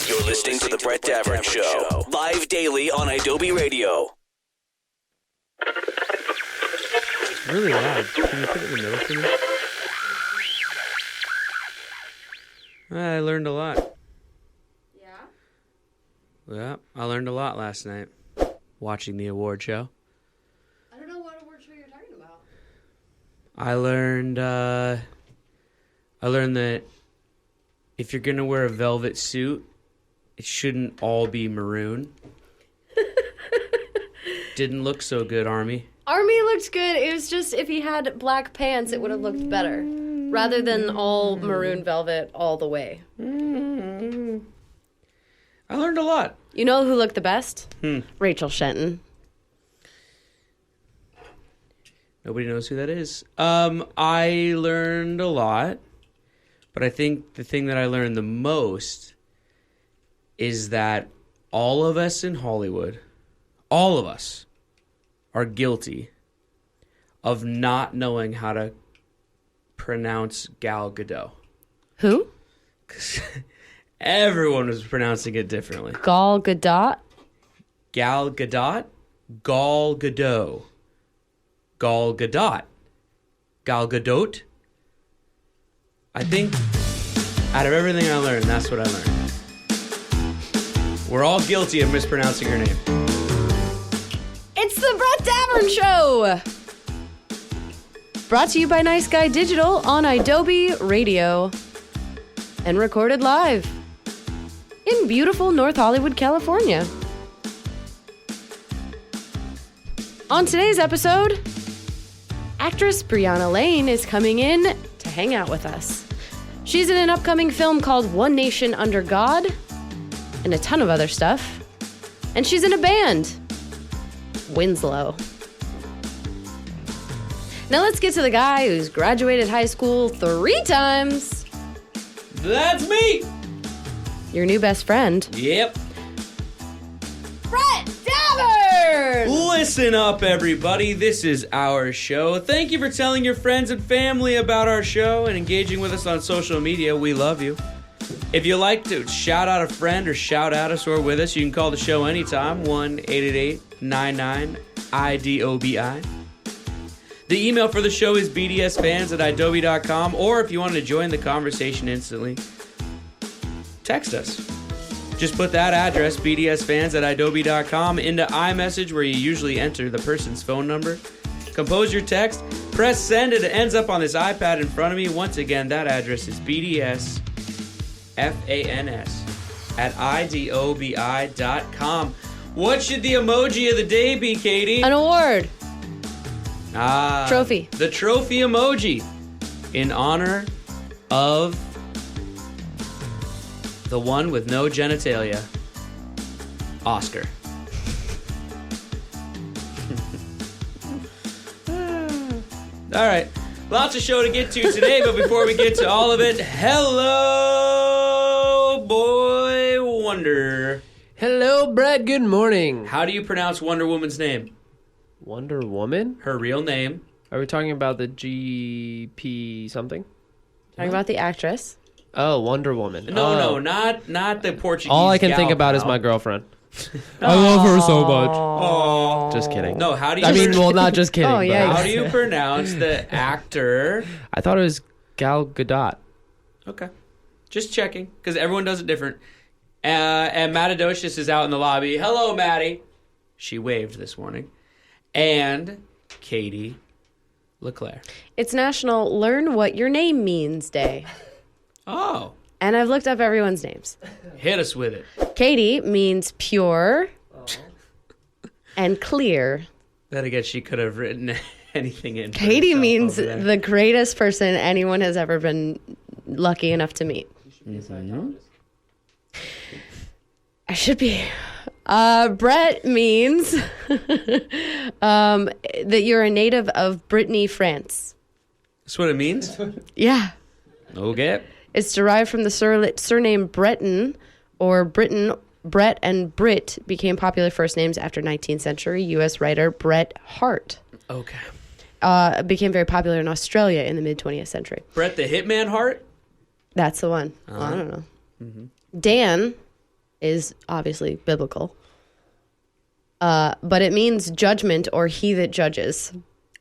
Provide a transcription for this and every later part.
You're listening to The Brett Davern Show, live daily on Adobe Radio. It's really loud. Can you put it in the middle for me? I learned a lot. Yeah, I learned a lot last night watching the award show. I don't know what award show you're talking about. I learned that if you're gonna wear a velvet suit, it shouldn't all be maroon. Didn't look so good, Army. Army looked good. It was just if he had black pants, it would have looked better. Rather than all maroon velvet all the way. I learned a lot. You know who looked the best? Rachel Shenton. Nobody knows who that is. I learned a lot, but I think the thing that I learned the most is that all of us in Hollywood, all of us, are guilty of not knowing how to pronounce Gal Gadot. Who? Because everyone was pronouncing it differently. Gal Gadot? Gal Gadot? Gal Gadot. Gal Gadot. Gal Gadot? I think out of everything I learned, that's what I learned. We're all guilty of mispronouncing her name. It's the Brett Davern Show! Brought to you by Nice Guy Digital on Adobe Radio. And recorded live in beautiful North Hollywood, California. On today's episode, actress Briana Lane is coming in to hang out with us. She's in an upcoming film called One Nation Under God and a ton of other stuff. And she's in a band, Winslow. Now let's get to the guy who's graduated high school 3 times. That's me! Your new best friend, Yep. Brett Davern! Listen up, everybody. This is our show. Thank you for telling your friends and family about our show and engaging with us on social media. We love you. If you'd like to shout out a friend or shout at us or with us, you can call the show anytime, 1-888-99-IDOBI. The email for the show is bdsfans@adobe.com, or if you wanted to join the conversation instantly, text us. Just put that address, bdsfans@adobe.com, into iMessage, where you usually enter the person's phone number. Compose your text, press send, and it ends up on this iPad in front of me. Once again, that address is bdsfans@idobi.com. What should the emoji of the day be, Katie? An award. Trophy. The trophy emoji, in honor of the one with no genitalia, Oscar. All right, lots of show to get to today, but before we get to all of it, hello, boy Wonder. Hello, Brett. Good morning. How do you pronounce Wonder Woman's name? Wonder Woman? Her real name. Are we talking about the GP something? Talking about the actress. Oh, Wonder Woman. No, not the Portuguese. All I can think about is my girlfriend. I love her so much. Oh, just kidding. No, how do you? I mean, well, not just kidding. Oh, yeah. How do you pronounce the actor? I thought it was Gal Gadot. Okay, just checking because everyone does it different. And Matadocious is out in the lobby. Hello, Maddie. She waved this morning. And Katie LeClaire. It's National Learn What Your Name Means Day. Oh. And I've looked up everyone's names. Hit us with it. Katie means pure and clear. Then again, she could have written anything in. Katie means the greatest person anyone has ever been lucky enough to meet. Mm-hmm. I should be. Brett means that you're a native of Brittany, France. That's what it means? Yeah. Okay. It's derived from the surname Breton, or Britain. Brett and Britt became popular first names after 19th century U.S. writer Bret Harte. Okay. Became very popular in Australia in the mid-20th century. Bret the Hitman Hart? That's the one. Well, I don't know. Mm-hmm. Dan is obviously biblical. But it means judgment or he that judges.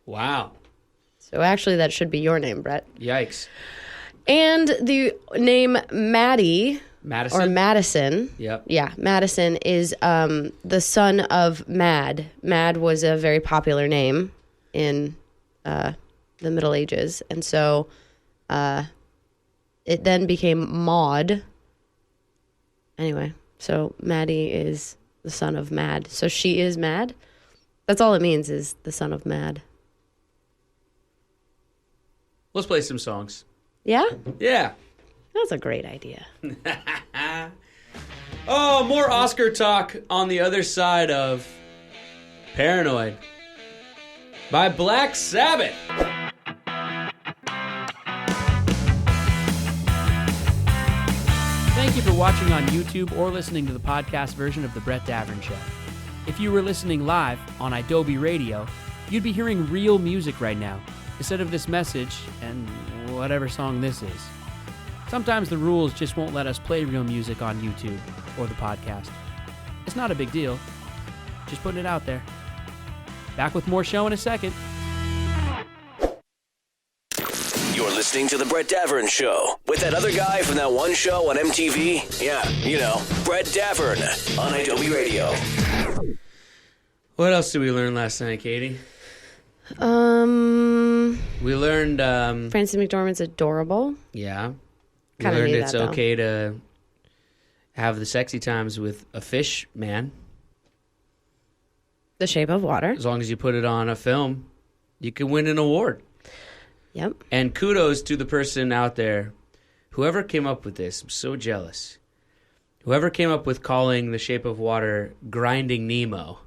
Wow. So actually that should be your name, Brett. Yikes. And the name Maddie Madison? or Madison. Yep. Yeah, Madison is the son of Mad. Mad was a very popular name in the Middle Ages. And so it then became Maud. Anyway, so Maddie is the son of Mad. So she is Mad. That's all it means, is the son of Mad. Let's play some songs. Yeah? Yeah. That's a great idea. Oh, more Oscar talk on the other side of Paranoid by Black Sabbath. Thank you for watching on YouTube or listening to the podcast version of The Brett Davern Show. If you were listening live on Adobe Radio, you'd be hearing real music right now, instead of this message and whatever song this is. Sometimes the rules just won't let us play real music on YouTube or the podcast. It's not a big deal. Just putting it out there. Back with more show in a second. You're listening to The Brett Davern Show with that other guy from that one show on MTV. Yeah, you know, Brett Davern on Adobe Radio. What else did we learn last night, Katie? We learned... Frances McDormand's adorable. Yeah. We Kinda learned knew it's that, though. okay to have the sexy times with a fish man. The Shape of Water. As long as you put it on a film, you can win an award. Yep. And kudos to the person out there, whoever came up with this. I'm so jealous. Whoever came up with calling The Shape of Water Grinding Nemo.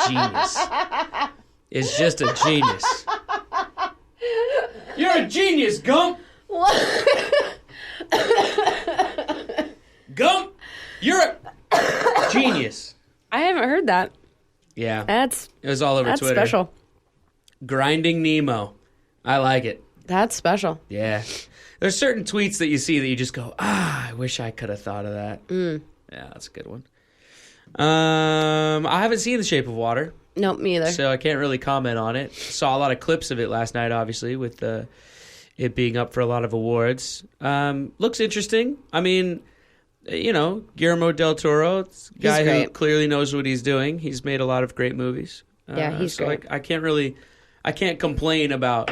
Genius. Is just a genius. You're a genius, Gump. Gump, you're a genius. I haven't heard that. Yeah. That's It was all over Twitter. special. Grinding Nemo. I like it. That's special. Yeah. There's certain tweets that you see that you just go, I wish I could have thought of that. Yeah, that's a good one. I haven't seen The Shape of Water, Nope, me either. so I can't really comment on it. Saw a lot of clips of it last night, obviously, with it being up for a lot of awards. Looks interesting. I mean, you know, Guillermo del Toro, it's a guy who great. clearly knows what he's doing. He's made a lot of great movies. Yeah, he's so great. I can't complain about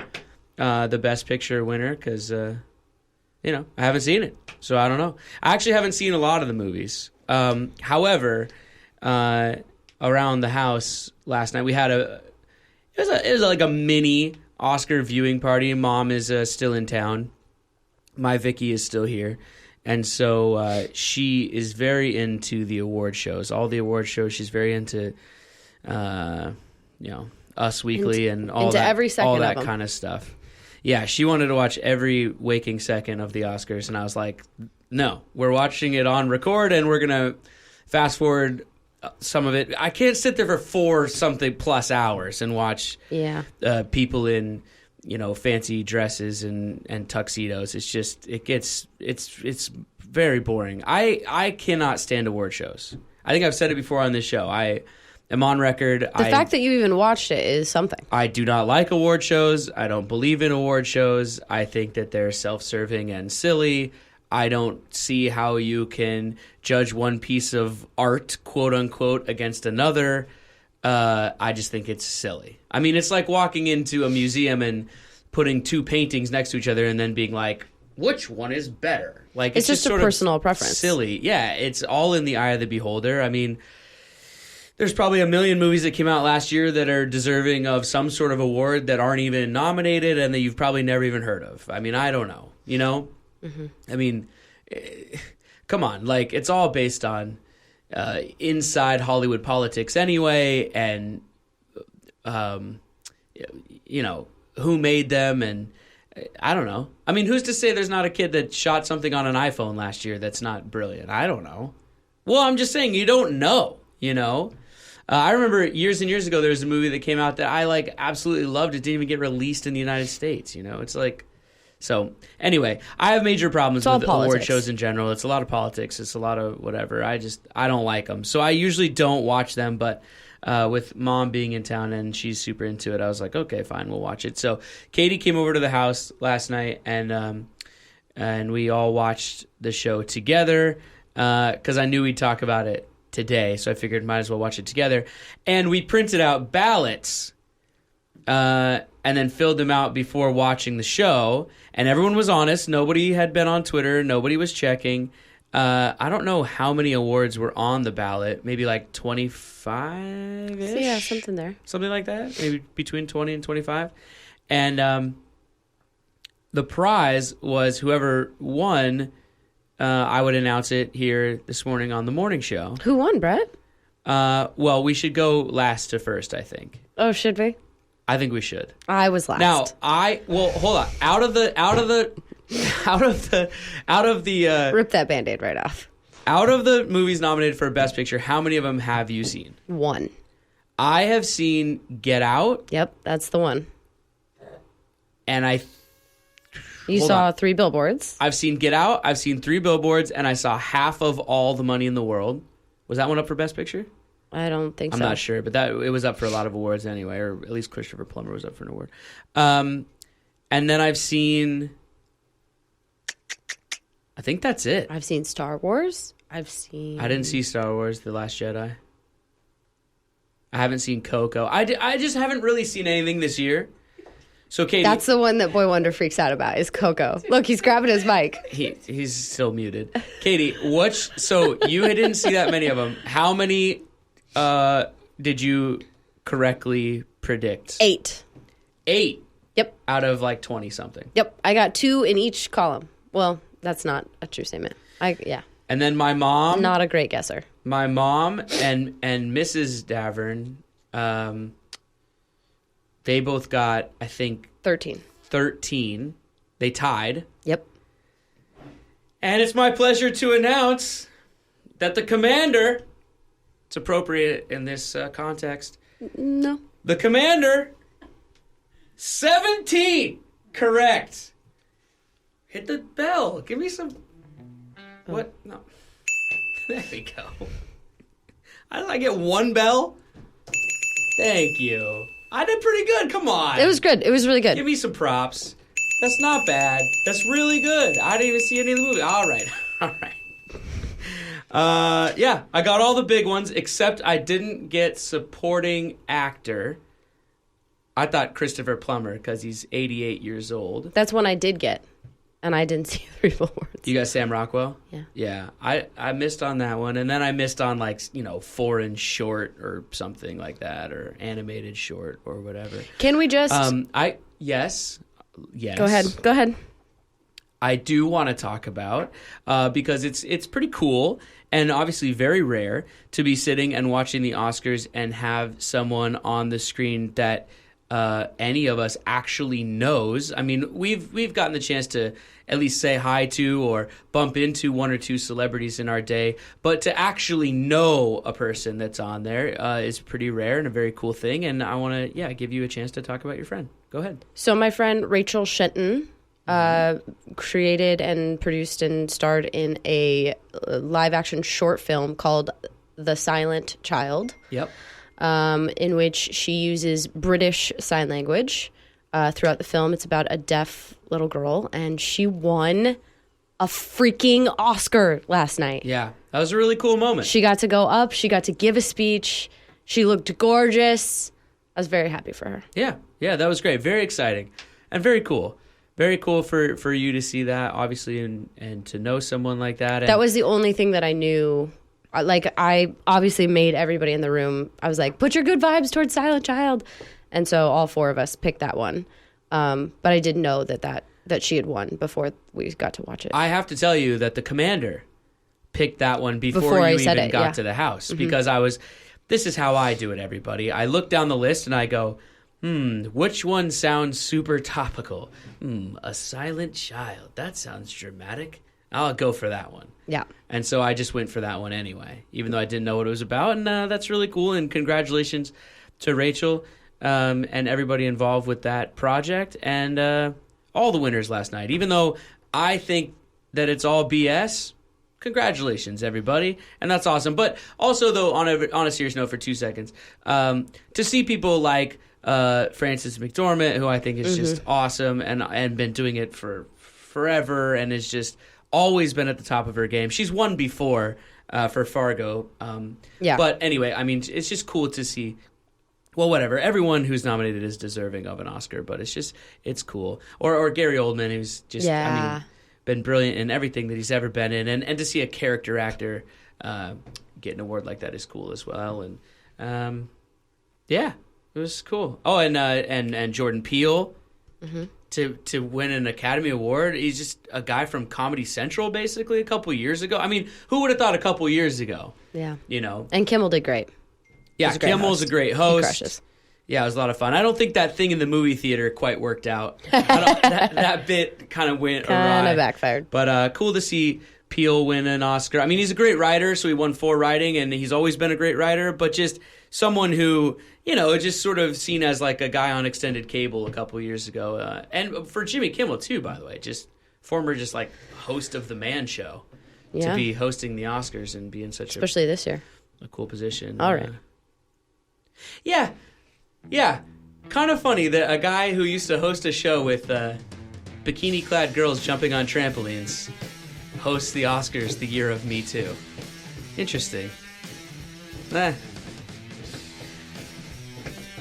the Best Picture winner because, you know, I haven't seen it. So I don't know. I actually haven't seen a lot of the movies. However, around the house last night, we had it was like a mini Oscar viewing party. Mom is still in town. My Vicky is still here. And so she is very into the award shows. All the award shows, she's very into, you know, Us Weekly and all into that, every second all of that them. kind of stuff. Yeah, she wanted to watch every waking second of the Oscars, and I was like, no, we're watching it on record, and we're gonna fast forward some of it. I can't sit there for 4-something plus hours and watch people in, you know, fancy dresses and tuxedos. It's just it's very boring. I cannot stand award shows. I think I've said it before on this show. I am on record. The fact that you even watched it is something. I do not like award shows. I don't believe in award shows. I think that they're self-serving and silly. I don't see how you can judge one piece of art, quote unquote, against another. I just think it's silly. I mean, it's like walking into a museum and putting two paintings next to each other and then being like, which one is better? Like It's just a sort of personal preference. Silly. Yeah, it's all in the eye of the beholder. I mean, there's probably a million movies that came out last year that are deserving of some sort of award that aren't even nominated and that you've probably never even heard of. I mean, I don't know, you know? Mm-hmm. I mean, come on. Like, it's all based on inside Hollywood politics anyway, and, you know, who made them, and I don't know. I mean, who's to say there's not a kid that shot something on an iPhone last year that's not brilliant? I don't know. Well, I'm just saying, you don't know, you know? I remember years and years ago, there was a movie that came out that I, like, absolutely loved. It didn't even get released in the United States, you know? It's like, So anyway, I have major problems It's all with award politics. shows in general. It's a lot of politics. It's a lot of whatever. I don't like them. So I usually don't watch them, but with Mom being in town and she's super into it, I was like, okay, fine, we'll watch it. So Katie came over to the house last night and we all watched the show together because I knew we'd talk about it today. So I figured might as well watch it together. And we printed out ballots and then filled them out before watching the show. And everyone was honest. Nobody had been on Twitter. Nobody was checking. I don't know how many awards were on the ballot. Maybe like 25-ish? So yeah, something there. Something like that. Maybe between 20 and 25. And the prize was whoever won. I would announce it here this morning on the morning show. Who won, Brett? Well, we should go last to first, I think. Oh, should we? I think we should. I was last. Now, hold on. Out of the Rip that Band-Aid right off. out of the movies nominated for Best Picture, how many of them have you seen? One. I have seen Get Out, Yep, that's the one. and You Hold saw on. 3 Billboards. I've seen Get Out, I've seen 3 Billboards, and I saw Half of All the Money in the World. Was that one up for Best Picture? I don't think I'm so. not sure, but it was up for a lot of awards anyway, or at least Christopher Plummer was up for an award. And then I've seen, I think that's it. I've seen Star Wars. I didn't see Star Wars: The Last Jedi. I haven't seen Coco. I just haven't really seen anything this year. So Katie, That's the one that Boy Wonder freaks out about is Coco. Look, he's grabbing his mic. he's still muted. Katie, so you didn't see that many of them. How many did you correctly predict? 8. 8. Yep. Out of like 20 something. Yep. I got 2 in each column. Well, that's not a true statement. Yeah. And then my mom, Not a great guesser. my mom and Mrs. Davern, they both got, I think, 13. 13. They tied. Yep. And it's my pleasure to announce that the commander, it's appropriate in this context, No. the commander, 17 correct. Hit the bell. Give me some. What? No. There we go. I get 1 bell. Thank you. I did pretty good. Come on. It was good. It was really good. Give me some props. That's not bad. That's really good. I didn't even see any of the movie. All right. All right. Yeah, I got all the big ones, except I didn't get supporting actor. I thought Christopher Plummer, because he's 88 years old. That's one I did get. And I didn't see 3 Billboards. You got Sam Rockwell? Yeah. Yeah. I missed on that one. And then I missed on, like, foreign short or something like that, or animated short or whatever. Can we just... Yes. Go ahead. I do want to talk about, because it's pretty cool and obviously very rare to be sitting and watching the Oscars and have someone on the screen that any of us actually knows. I mean, we've gotten the chance to at least say hi to or bump into 1 or 2 celebrities in our day, but to actually know a person that's on there is pretty rare and a very cool thing. And I want to, give you a chance to talk about your friend. Go ahead. So my friend Rachel Shenton created and produced and starred in a live-action short film called The Silent Child. Yep. In which she uses British Sign Language throughout the film. It's about a deaf little girl, and she won a freaking Oscar last night. Yeah, that was a really cool moment. She got to go up. She got to give a speech. She looked gorgeous. I was very happy for her. Yeah, that was great. Very exciting and very cool. Very cool for you to see that, obviously, and to know someone like that. And that was the only thing that I knew. Like, I obviously made everybody in the room, I was like, put your good vibes towards Silent Child. And so all 4 of us picked that one. But I didn't know that she had won before we got to watch it. I have to tell you that the commander picked that one before I you said even it, got yeah. to the house. Because this is how I do it, everybody. I look down the list and I go, which one sounds super topical? A Silent Child. That sounds dramatic. I'll go for that one. Yeah. And so I just went for that one anyway, even though I didn't know what it was about. And that's really cool. And congratulations to Rachel and everybody involved with that project. And all the winners last night. Even though I think that it's all BS, congratulations, everybody. And that's awesome. But also, though, on a serious note for 2 seconds, to see people like Frances McDormand, who I think is just awesome and been doing it for forever and has just always been at the top of her game. She's won before for Fargo. But anyway, I mean, it's just cool to see. Well, whatever. Everyone who's nominated is deserving of an Oscar, but it's cool. Or Gary Oldman, who's just, I mean, been brilliant in everything that he's ever been in. And to see a character actor get an award like that is cool as well. And, it was cool. Oh, and Jordan Peele to win an Academy Award. He's just a guy from Comedy Central, basically, a couple years ago. I mean, who would have thought a couple years ago? Yeah. You know. And Kimmel did great. Yeah, Kimmel's a great host. He crushes. Yeah, it was a lot of fun. I don't think that thing in the movie theater quite worked out. that bit kind of went awry. Kind of backfired. But cool to see Peele win an Oscar. I mean, he's a great writer, so he won for writing, and he's always been a great writer, but just someone who, you know, just sort of seen as like a guy on extended cable a couple years ago. And for Jimmy Kimmel, too, by the way, just former just like host of the Man Show. Yeah. To be hosting the Oscars and be in such especially this year. A cool position. All right. Yeah. Kind of funny that a guy who used to host a show with bikini-clad girls jumping on trampolines hosts the Oscars the year of Me Too. Interesting.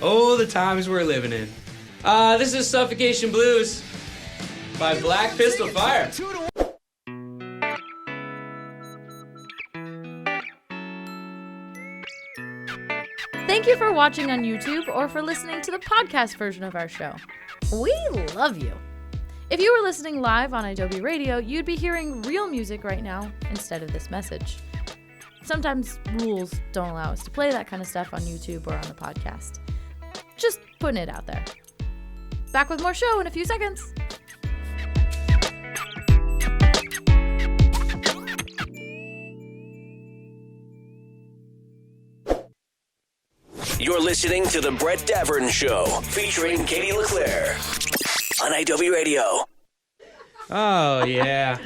Oh, the times we're living in. This is Suffocation Blues by Black Pistol Fire. Thank you for watching on YouTube or for listening to the podcast version of our show. We love you. If you were listening live on Adobe Radio, you'd be hearing real music right now instead of this message. Sometimes rules don't allow us to play that kind of stuff on YouTube or on the podcast. Just putting it out there. Back with more show in a few seconds. You're listening to The Brett Davern Show, featuring Katie LeClaire on Adobe Radio. Oh, yeah.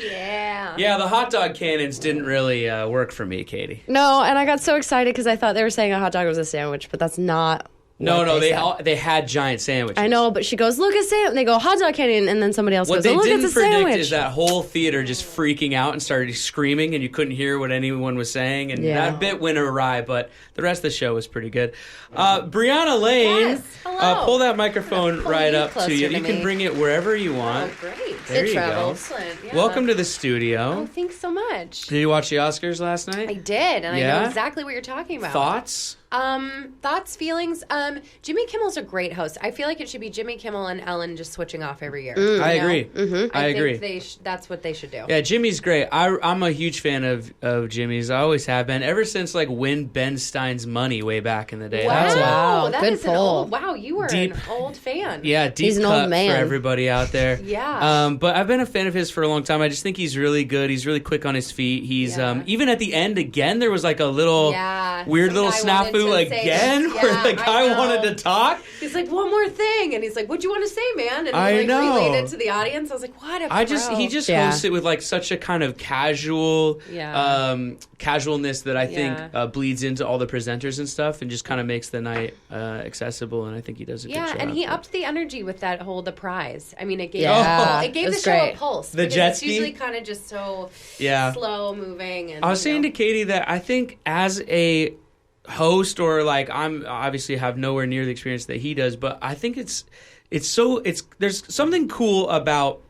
Yeah, the hot dog cannons didn't really work for me, Katie. No, and I got so excited because I thought they were saying a hot dog was a sandwich, but that's not. No, they had giant sandwiches. I know, but she goes, look, a sandwich. They go, hot dog cannon, and then somebody else goes, oh, look, it's a sandwich. What they didn't predict is that whole theater just freaking out and started screaming, and you couldn't hear what anyone was saying, and that bit went awry, but the rest of the show was pretty good. Briana Lane, pull that microphone right up to you. You can bring it wherever you want. Oh, great. There you go. Excellent. Yeah. Welcome to the studio. Oh, thanks so much. Did you watch the Oscars last night? I did, and I know exactly what you're talking about. Thoughts? Thoughts, feelings. Jimmy Kimmel's a great host. I feel like it should be Jimmy Kimmel and Ellen just switching off every year. I agree. Mm-hmm. I agree. Think that's what they should do. Yeah, Jimmy's great. I'm a huge fan of Jimmy's. I always have been ever since like Win Ben Stein's Money way back in the day. Wow, that is pull. Wow, you were an old fan. Yeah, deep He's an cut old man. for everybody out there. Yeah. But I've been a fan of his for a long time. I just think he's really good. He's really quick on his feet. He's even at the end again. There was like a little weird little snafu again. Where the guy wanted to talk. He's like, one more thing. And he's like, what'd you want to say, man? And he related to the audience. I was like, what a pro. He just hosts it with like such a kind of casualness that I think bleeds into all the presenters and stuff and just kind of makes the night accessible. And I think he does a good job. Yeah, and he upped the energy with that whole the prize. I mean, it gave the show a pulse. The jet ski? It's usually kind of just so slow moving. And, I was saying to Katie that I think as a host or like I'm obviously have nowhere near the experience that he does, but I think there's something cool about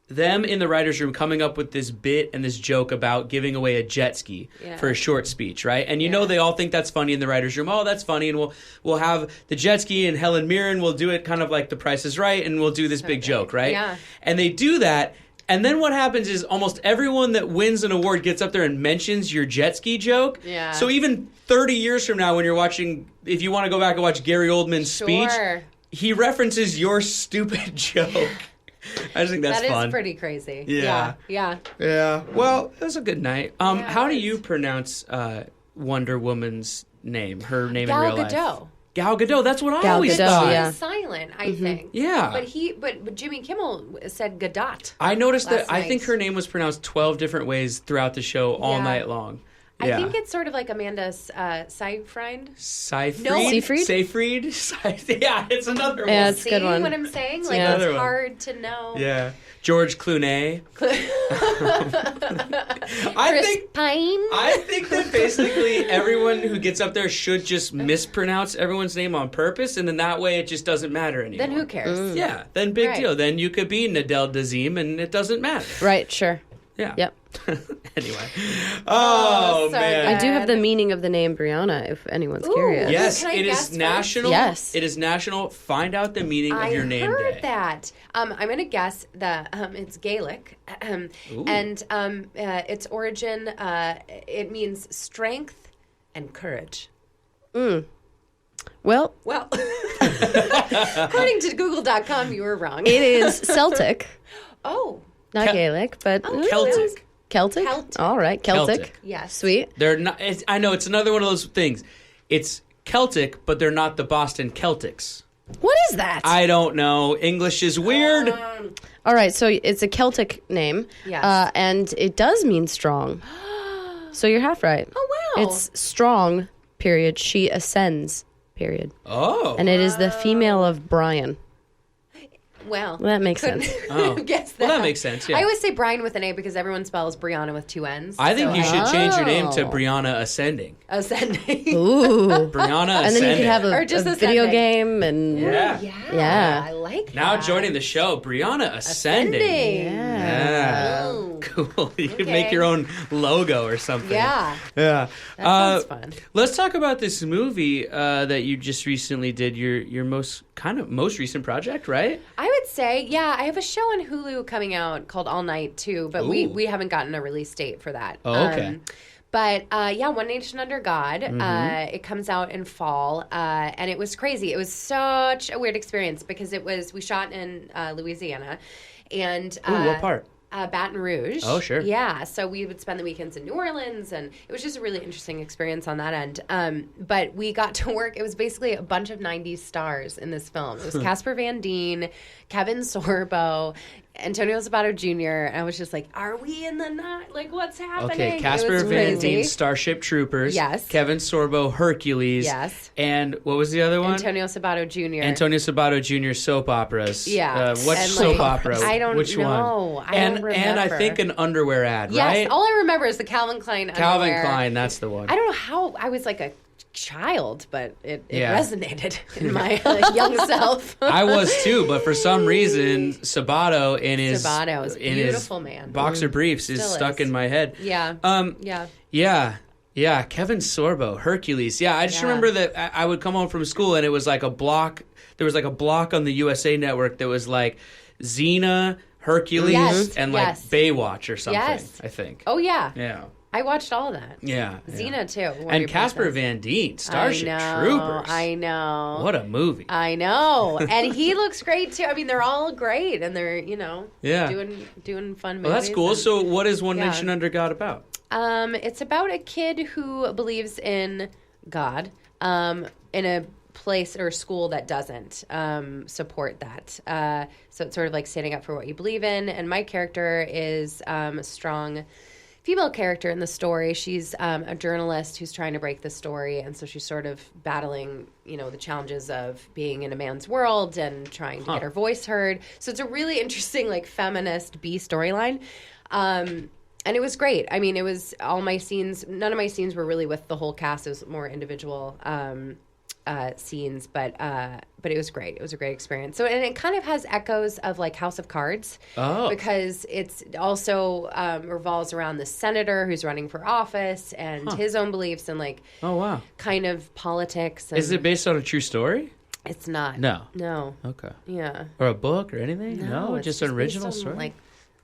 them in the writer's room coming up with this bit and this joke about giving away a jet ski for a short speech, right? And you know they all think that's funny in the writer's room. Oh, that's funny, and we'll have the jet ski and Helen Mirren will do it kind of like The Price is Right, and we'll do this big joke, right? Yeah. And they do that. And then what happens is almost everyone that wins an award gets up there and mentions your jet ski joke. Yeah. So even 30 years from now when you're watching, if you want to go back and watch Gary Oldman's speech, he references your stupid joke. I just think that's fun. That is pretty crazy. Yeah. Well, it was a good night. How do you pronounce Wonder Woman's name? Her name in real life? Gal Gadot. That's what I Gal always Gadot, thought. yeah. He's silent, I think. Yeah. But Jimmy Kimmel said Gadot. I noticed that. last I think night. her name was pronounced 12 different ways throughout the show all Yeah. night long. I Yeah. think it's sort of like Amanda Seyfried. Seyfried? No. Seyfried? Seyfried? Yeah, it's another one. Yeah, it's a See good one. what I'm saying? Like, another it's one. hard to know. Yeah. George Clooney. I think that basically everyone who gets up there should just mispronounce everyone's name on purpose, and then that way it just doesn't matter anymore. Then who cares? Yeah, then big Right. deal. Then you could be Nadel Dazim, and it doesn't matter. Right, sure. Yeah. Yep. Anyway. Oh, so man. I do have the meaning of the name Brianna, if anyone's curious. Yes, Can I it guess is first? national. Yes. It is national. Find out the meaning of your name heard day. that. I'm going to guess that it's Gaelic, and its origin it means strength and courage. Well, Well, according to Google.com, you were wrong. it is Celtic, Oh, not Gaelic, but Celtic. Celtic. Celtic. All right, Celtic. Celtic. yes. Sweet. They're not. I know it's another one of those things. It's Celtic, but they're not the Boston Celtics. What is that? I don't know. English is weird. All right, so it's a Celtic name. Yes. And it does mean strong. So you're half right. Oh, wow. It's strong, period. She ascends, period. Oh. And it is the female of Brian. Well, That makes couldn't sense. Oh. guess that. Well, that makes sense, yeah. I always say Brian with an A because everyone spells Brianna with two N's. I think you should change your name to Oh. Brianna Ascending. Ascending. Ooh. Brianna And Ascending. then you could have Or a just video ascending. game and Yeah. Yeah, I like that. Now joining the show, Brianna Ascending. Yeah. Oh. Cool. You could Okay. make your own logo or something. Yeah, Yeah. that sounds fun. Let's talk about this movie that you just recently did. Your most recent project, right? I would say, yeah, I have a show on Hulu coming out called All Night too, but Ooh. we haven't gotten a release date for that. Oh, okay. But yeah, One Nation Under God. It comes out in fall, and it was crazy. It was such a weird experience because we shot in Louisiana, and Ooh, what part? Baton Rouge. Oh, sure. Yeah, so we would spend the weekends in New Orleans, and it was just a really interesting experience on that end. But we got to work. It was basically a bunch of 90s stars in this film. It was Casper Van Dien, Kevin Sorbo, Antonio Sabato Jr., and I was just like, are we in the night? Like, what's happening? Okay, It Casper was Van crazy. Dien, Starship Troopers. Yes. Kevin Sorbo, Hercules. Yes. And what was the other one? Antonio Sabato Jr. Antonio Sabato Jr. soap operas. Yeah. What And, soap like, opera? I don't Which know. one? I don't And I remember. think an underwear ad, Yes, right? all I remember is the Calvin Klein Calvin underwear. Klein, that's the one. I don't know how I was like a child, but it Yeah. resonated in my young self. I was too, but for some reason, Sabato in his Sabato is a in his beautiful man. boxer briefs is Still stuck is. in my head. Yeah. Yeah. Yeah, Kevin Sorbo, Hercules. Yeah, I just Yeah. remember that I would come home from school and it was like a block. There was like a block on the USA Network that was like Xena, Hercules, Yes, and like yes. Baywatch or something. Yes. I think. Oh yeah. Yeah. I watched all of that. Yeah. Xena too. And Warrior Casper Princess. Van Dien, Starship I know, Troopers. I know. What a movie. I know. And he looks great too. I mean, they're all great, and they're Yeah. doing fun movies. Well, that's cool. and- So, what is One Yeah. Nation Under God about? It's about a kid who believes in God, in a place or school that doesn't support that. So it's sort of like standing up for what you believe in. And my character is a strong female character in the story. She's a journalist who's trying to break the story, and so she's sort of battling, the challenges of being in a man's world and trying to get her voice heard. So it's a really interesting, like, feminist B storyline. And it was great. I mean, it was all my scenes. None of my scenes were really with the whole cast. It was more individual scenes, but it was great. It was a great experience. So, and it kind of has echoes of like House of Cards, because it's also revolves around the senator who's running for office and his own beliefs and like kind of politics. And Is it based on a true story? It's not. No. No. Okay. Yeah. Or a book or anything? No, it's just an based original on, story. Like,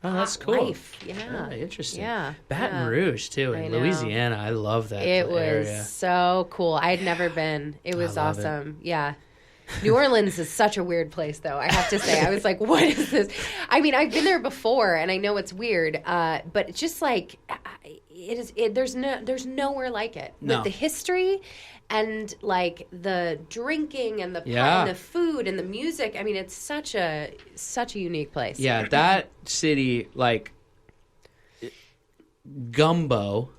Oh, that's hot cool. life. Yeah. Interesting. Yeah. Baton Yeah. Rouge, too, I in know. Louisiana. I love that It was area. so cool. I had never been. It was love it. awesome. Yeah. New Orleans is such a weird place, though. I have to say, I was like, "What is this?" I mean, I've been there before, and I know it's weird, but it's just like there's nowhere like it. No. With the history and like the drinking and the and the food and the music. I mean, it's such a unique place. Yeah, that city, like gumbo,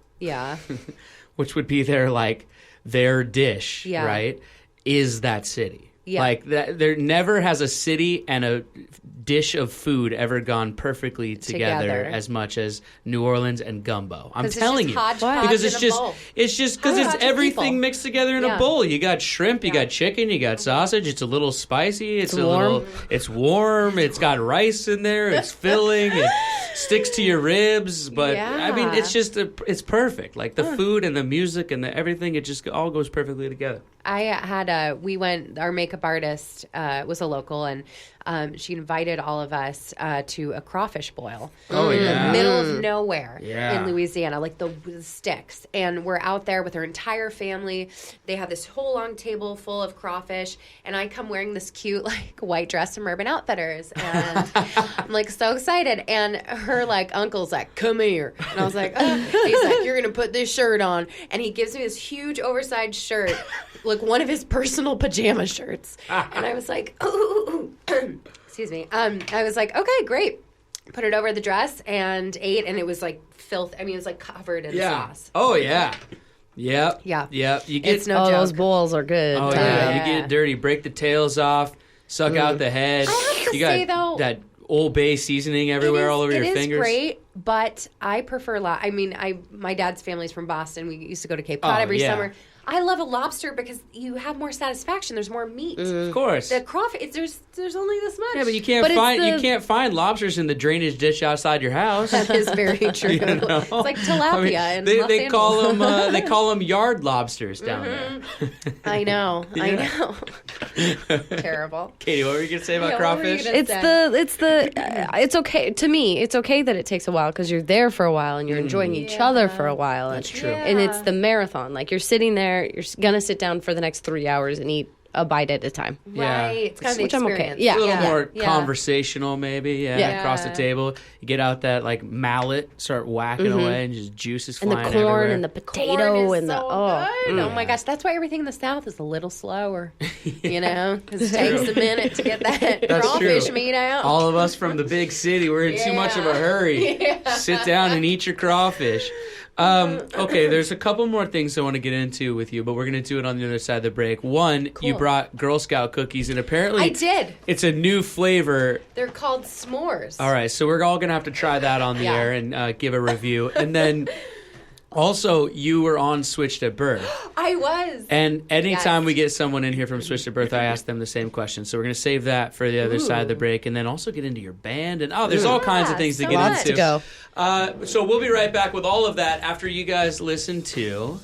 which would be their dish, right, is that city. Yeah. Like that, there never has a city and a dish of food ever gone perfectly together as much as New Orleans and gumbo. I'm telling you, because it's just because it's everything mixed together in a bowl. You got shrimp, you got chicken, you got sausage. It's a little spicy. It's It's warm. It's got rice in there. It's filling. It sticks to your ribs. But I mean, it's just it's perfect. Like the food and the music and the everything. It just all goes perfectly together. I had our makeup artist was a local, and she invited all of us to a crawfish boil in the middle of nowhere in Louisiana, like the sticks. And we're out there with her entire family. They have this whole long table full of crawfish, and I come wearing this cute like white dress from Urban Outfitters, and I'm like so excited. And her like uncle's like, "Come here," and I was like, he's like, "You're gonna put this shirt on," and he gives me this huge oversized shirt. Like one of his personal pajama shirts. And I was like, ooh. Excuse me. I was like, okay, great. Put it over the dress and ate, and it was like filth. I mean, it was like covered in sauce. Oh, yeah. Yep. Yeah. Yep. You get it's no joke. Those bowls are good. Oh, yeah. You get dirty, break the tails off, suck out the head. I have to you got say, though, that Old Bay seasoning everywhere, all over your fingers. It is great, but I prefer my dad's family's from Boston. We used to go to Cape Cod every summer. I love a lobster because you have more satisfaction. There's more meat. Of course. The crawfish, there's only this much. Yeah, but you can't find lobsters in the drainage ditch outside your house. That is very true. You know? It's like tilapia in Los they Angeles. they call them yard lobsters down there. I know. Terrible. Katie, what were you gonna say about crawfish? It's okay to me. It's okay that it takes a while because you're there for a while and you're enjoying each other for a while. That's true. And it's the marathon. Like you're sitting there. You're gonna sit down for the next 3 hours and eat a bite at a time. Right. It's kind of the experience. Okay. Yeah. A little more conversational, maybe. Yeah. Across the table, you get out that like mallet, start whacking away, and just juices flying and the corn everywhere. and the potato and the Oh my gosh, that's why everything in the South is a little slower. You know, because it takes a minute to get that crawfish meat out. All of us from the big city, we're in too much of a hurry. Sit down and eat your crawfish. Okay, there's a couple more things I want to get into with you, but we're going to do it on the other side of the break. One, you brought Girl Scout cookies, and apparently I did. It's a new flavor. They're called s'mores. All right, so we're all going to have to try that on the air and give a review. And then also, you were on Switched at Birth. I was. And anytime we get someone in here from Switched at Birth, I ask them the same question. So we're going to save that for the other side of the break, and then also get into your band. And there's all kinds of things to get into. To go. So we'll be right back with all of that after you guys listen to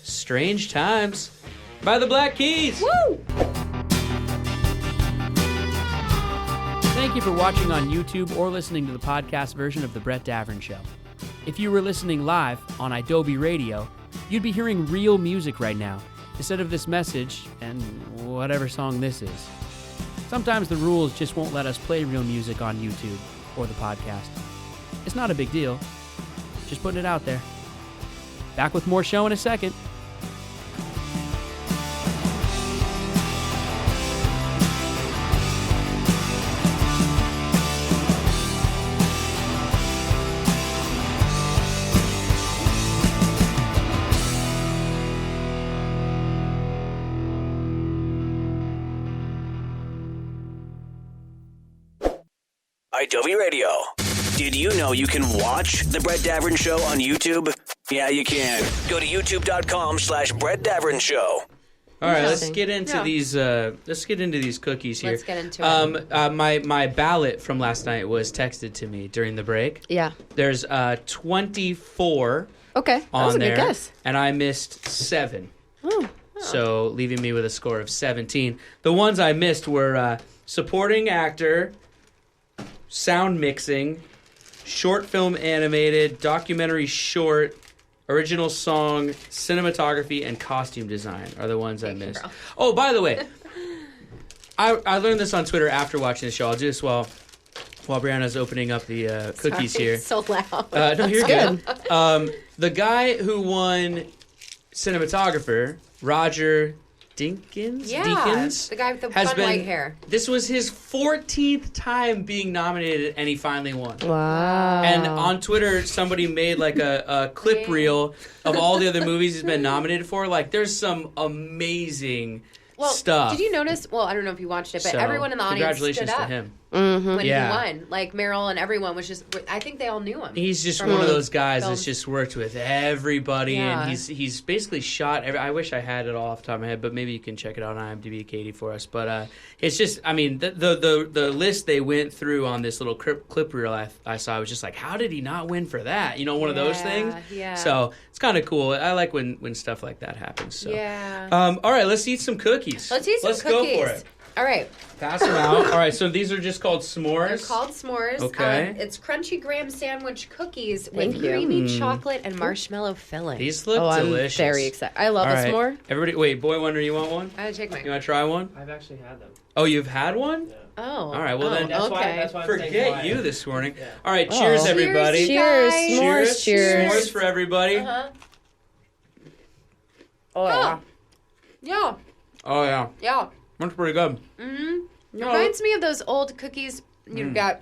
Strange Times by the Black Keys. Woo! Thank you for watching on YouTube or listening to the podcast version of The Brett Davern Show. If you were listening live on Adobe Radio, you'd be hearing real music right now, instead of this message and whatever song this is. Sometimes the rules just won't let us play real music on YouTube or the podcast. It's not a big deal. Just putting it out there. Back with more show in a second. Adobe Radio. Did you know you can watch The Brett Davern Show on YouTube? Yeah, you can. Go to youtube.com/Brett Davern Show. All right, let's get into these. Let's get into these cookies here. Let's get into it. My ballot from last night was texted to me during the break. Yeah. There's 24. Okay, that on was a there, good guess. and I missed 7. Oh. So leaving me with a score of 17. The ones I missed were supporting actor, sound mixing, short film animated, documentary short, original song, cinematography, and costume design are the ones I missed. Oh, by the way, I learned this on Twitter after watching the show. I'll do this while while Brianna's opening up the cookies Sorry, here. it's so loud. No, you're good. The guy who won cinematographer, Roger Deakins, the guy with the has fun been, white hair. This was his 14th time being nominated, and he finally won. Wow. And on Twitter, somebody made like a clip reel of all the other movies he's been nominated for. Like, there's some amazing stuff. Did you notice? Well, I don't know if you watched it, but So, everyone in the audience congratulations stood up to him. when he Yeah. won. Like Meryl and everyone was just. I think they all knew him. He's just from one of the those guys film. that's just worked with everybody, Yeah. and he's basically shot. I wish I had it all off the top of my head, but maybe you can check it out on IMDb, Katie, for us. But it's just, I mean, the list they went through on this little clip reel I saw was just like, how did he not win for that? You know, one of those things. Yeah. So it's kind of cool. I like when stuff like that happens. So. Yeah. All right, let's eat some cookies. Let's eat some cookies. Go for it. All right. Pass them out. All right, so these are just called s'mores. They're called s'mores. Okay. It's crunchy graham sandwich cookies Thank with you. creamy chocolate and marshmallow filling. These look I'm delicious. very excited. I love All a right. s'more. Everybody, wait, Boy Wonder, you want one? I gotta take You mine. want to try one? I've actually had them. Oh, you've had one? Oh. All right, well then, That's okay. why I'm staying forget quiet. you this morning. Yeah. All right, cheers, Oh. everybody. Cheers. guys. S'mores. Cheers. S'mores for everybody. Uh-huh. Oh, yeah. Yeah. Oh, yeah. Yeah. That's pretty good. Mm-hmm. No. Reminds me of those old cookies you got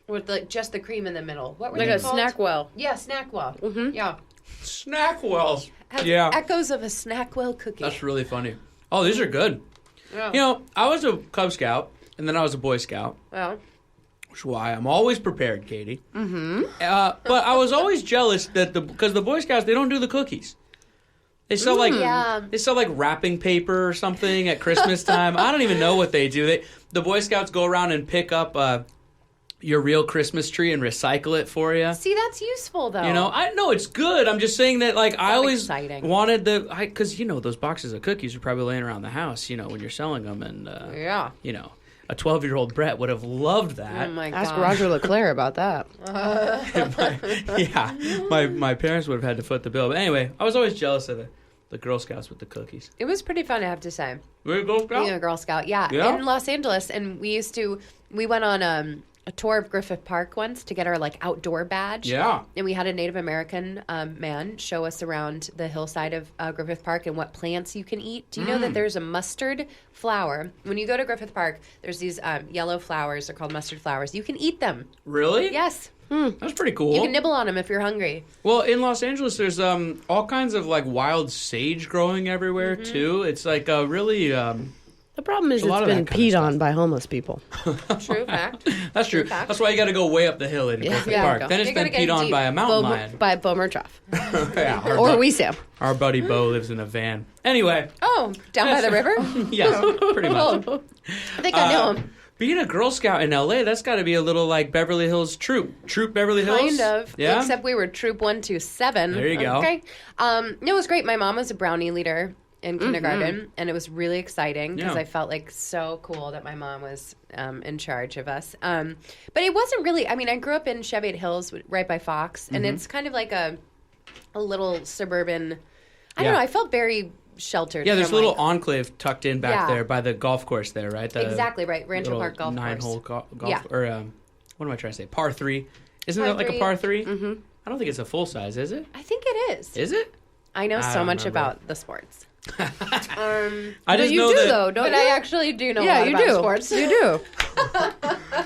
with just the cream in the middle. What were Like they a called? Snackwell. Yeah, Snackwell. Mhm. Yeah. Snackwells. Has Yeah. echoes of a Snackwell cookie. That's really funny. Oh, these are good. Yeah. You know, I was a Cub Scout, and then I was a Boy Scout. Well, Which is why I'm always prepared, Katie. Mm-hmm. But I was always jealous that because the Boy Scouts, they don't do the cookies. They sell yeah. they sell like wrapping paper or something at Christmas time. I don't even know what they do. The Boy Scouts go around and pick up your real Christmas tree and recycle it for you. see, that's useful though. You know, I know it's good. I'm just saying that, like, I always exciting. wanted because you know those boxes of cookies are probably laying around the house. You know, when you're selling them, and Yeah. you know, a 12-year-old Brett would have loved that. Oh my Ask god. Roger LeClaire about that. My parents would have had to foot the bill. But anyway, I was always jealous of the Girl Scouts with the cookies. It was pretty fun, I have to say. Were you a Girl Scout? Being a Girl Scout, yeah. Yeah? In Los Angeles, and we went on a tour of Griffith Park once to get our like outdoor badge. Yeah. And we had a Native American man show us around the hillside of Griffith Park and what plants you can eat. Do you know that there's a mustard flower? When you go to Griffith Park, there's these yellow flowers. They're called mustard flowers. You can eat them. Really? Yes. That's pretty cool. You can nibble on them if you're hungry. Well, in Los Angeles, there's all kinds of like wild sage growing everywhere too. It's like really. The problem is A lot it's of been that kind of peed stuff. on by homeless people. True fact. That's true. fact. That's why you got to go way up the hill in Griffith Yeah. Park. Yeah. Then it's You been gotta get peed on deep. by a mountain lion. By Bo Murtroff. Yeah, Or we Sam. our buddy Bo lives in a van. Anyway, Oh, down by the river? yes, pretty much. I think I know him. Being a Girl Scout in LA, that's got to be a little like Beverly Hills Troop. Troop Beverly Hills? Kind of. Yeah? Except we were Troop 127. There you go. Okay. It was great. My mom was a brownie leader in kindergarten, and it was really exciting because Yeah. I felt like so cool that my mom was in charge of us. But it wasn't really, I mean, I grew up in Cheviot Hills right by Fox, and it's kind of like a little suburban, I don't Yeah. know, I felt very sheltered. Yeah, there's a from, little like, enclave tucked in back Yeah. there by the golf course there, right? The exactly right, Rancho little Park Golf Course. 9-hole golf. Yeah. Or, what am I trying to say? Par 3. Isn't Par it like a three. par 3? Mm-hmm. I don't think it's a full size, is it? I think it is. Is it? I know I so don't much remember. about the sports. I But just you know do, that. though, don't But you? I actually do know a Yeah, lot you about do. sports. You do.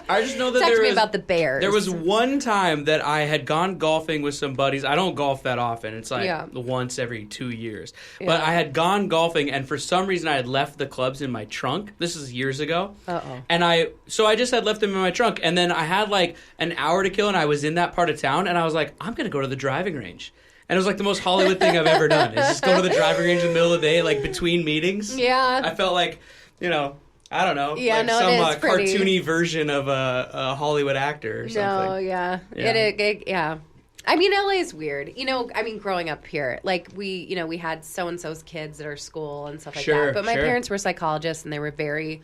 I just know that Talk there to me was about the Bears. There was one time that I had gone golfing with some buddies. I don't golf that often. It's like Yeah. once every 2 years. But Yeah. I had gone golfing, and for some reason I had left the clubs in my trunk. This is years ago. Uh-oh. And I just had left them in my trunk. And then I had like an hour to kill, and I was in that part of town. And I was like, I'm going to go to the driving range. And it was like the most Hollywood thing I've ever done. Is just go to the driving range in the middle of the day, like between meetings. Yeah. I felt like, I don't know. Yeah, like no, some it is pretty. cartoony version of a Hollywood actor or something. No, yeah. Yeah. Yeah. I mean, LA is weird. Growing up here, like we had so-and-so's kids at our school and stuff like Sure, that. But my sure. parents were psychologists, and they were very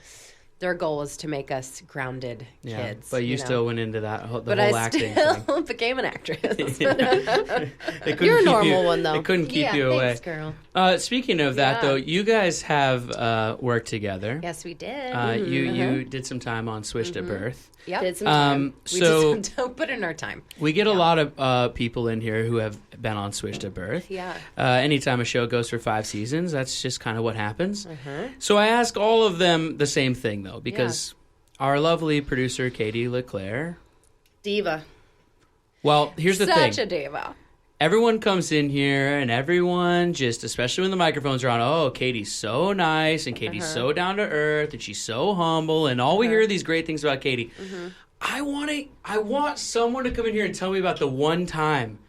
their goal was to make us grounded kids. But you know? still went into that whole But I acting still thing. became an actress. You're a normal one, though. It couldn't keep you away. Thanks, girl. Speaking of that, though, you guys have worked together. Yes, we did. You did some time on Swish to Birth. Yep. Did some time. We just don't put in our time. We get a lot of people in here who have been on Swish to Birth. Yeah. Anytime a show goes for 5 seasons, that's just kind of what happens. So I ask all of them the same thing, though, because our lovely producer, Katie LeClaire. Diva. Well, here's the thing. Such a diva. Everyone comes in here and everyone just, especially when the microphones are on, oh, Katie's so nice and Katie's so down to earth and she's so humble and all we hear are these great things about Katie. I want someone to come in here and tell me about the one time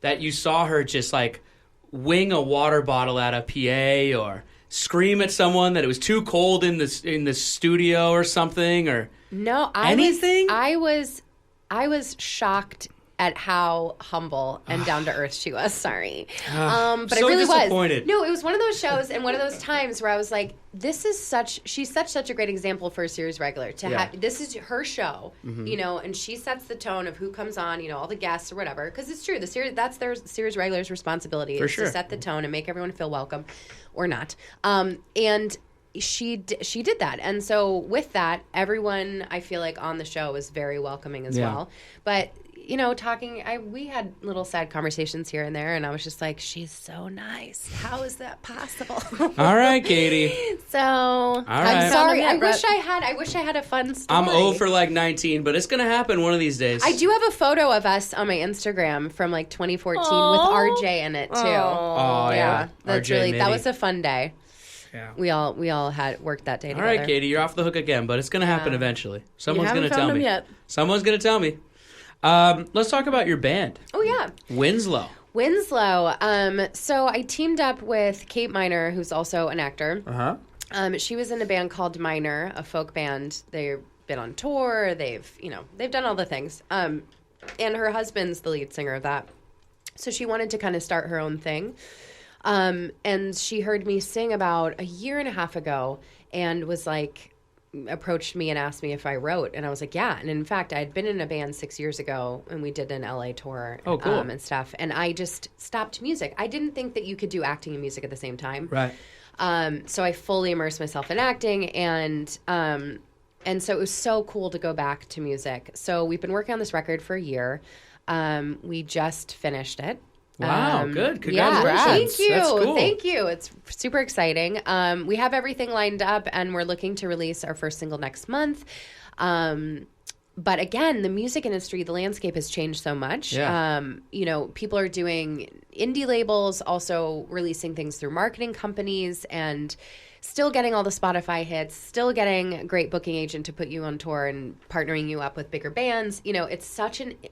that you saw her just like wing a water bottle at a PA or scream at someone that it was too cold in the studio or something or anything. I was shocked at how humble and down to earth she was. Sorry, but so I really disappointed. was. No, it was one of those shows and one of those times where I was like, she's such a great example for a series regular to have. This is her show, you know, and she sets the tone of who comes on, you know, all the guests or whatever. Because it's true, that's their series regular's responsibility is to set the tone and make everyone feel welcome, or not. And she did that, and so with that, everyone I feel like on the show was very welcoming as well. But you know, we had little sad conversations here and there, and I was just like, she's so nice. How is that possible? All right, Katie. So I'm sorry. I wish I had a fun story. I'm 0 for like 19, but it's gonna happen one of these days. I do have a photo of us on my Instagram from like 2014 with RJ in it too. Oh yeah, that's RJ really Mitty. That was a fun day. Yeah. We all had worked that day together. All right, Katie, you're off the hook again, but it's gonna happen eventually. Someone's gonna tell me. Yet. Someone's gonna tell me. Let's talk about your band. Oh yeah. Winslow. So I teamed up with Kate Miner, who's also an actor. She was in a band called Miner, a folk band. They've been on tour. They've done all the things. And her husband's the lead singer of that. So she wanted to kind of start her own thing. And she heard me sing about a year and a half ago and was like, approached me and asked me if I wrote, and I was like, yeah. And in fact, I had been in a band 6 years ago, and we did an LA tour, and stuff. And I just stopped music. I didn't think that you could do acting and music at the same time, right? So I fully immersed myself in acting, and so it was so cool to go back to music. So we've been working on this record for a year. We just finished it. Wow, good. Congratulations. Yeah, thank you. That's cool. Thank you. It's super exciting. We have everything lined up, and we're looking to release our first single next month. But again, the music industry, the landscape has changed so much. Yeah. People are doing indie labels, also releasing things through marketing companies, and still getting all the Spotify hits, still getting a great booking agent to put you on tour and partnering you up with bigger bands. You know, it's